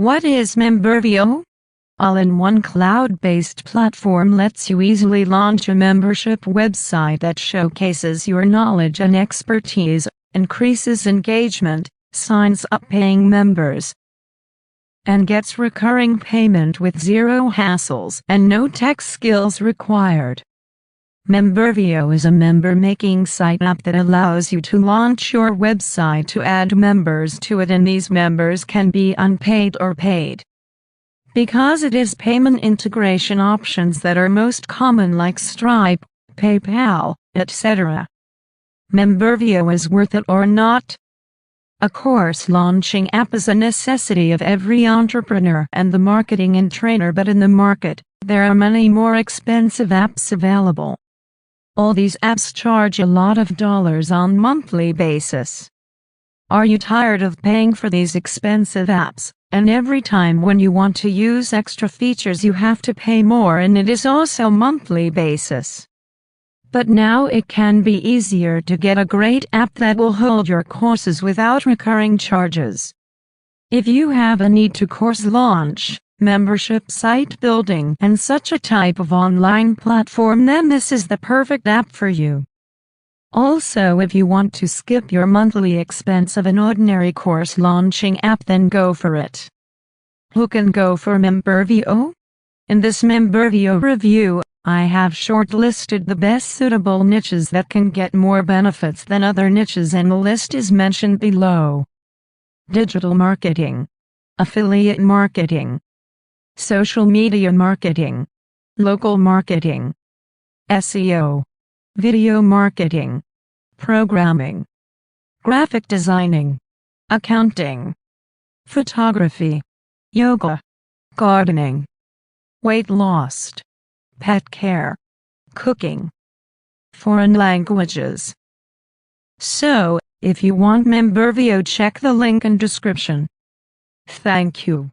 What is Membervio? All-in-one cloud-based platform lets you easily launch a membership website that showcases your knowledge and expertise, increases engagement, signs up paying members, and gets recurring payment with zero hassles and no tech skills required. Membervio is a member-making site app that allows you to launch your website to add members to it, and these members can be unpaid or paid. Because it is payment integration options that are most common like Stripe, PayPal, etc. Membervio is worth it or not? A course launching app is a necessity of every entrepreneur and the marketing and trainer, but in the market, there are many more expensive apps available. All these apps charge a lot of dollars on monthly basis. Are you tired of paying for these expensive apps, and every time when you want to use extra features you have to pay more, and it is also monthly basis? But now it can be easier to get a great app that will hold your courses without recurring charges. If you have a need to course launch, membership site building, and such a type of online platform, then this is the perfect app for you. Also, if you want to skip your monthly expense of an ordinary course launching app, then go for it. Who can go for Membervio? In this Membervio review, I have shortlisted the best suitable niches that can get more benefits than other niches, and the list is mentioned below. Digital marketing, affiliate marketing, social media marketing, local marketing, SEO, video marketing, programming, graphic designing, accounting, photography, yoga, gardening, weight loss, pet care, cooking, foreign languages. So, if you want Membervio, check the link in description. Thank you.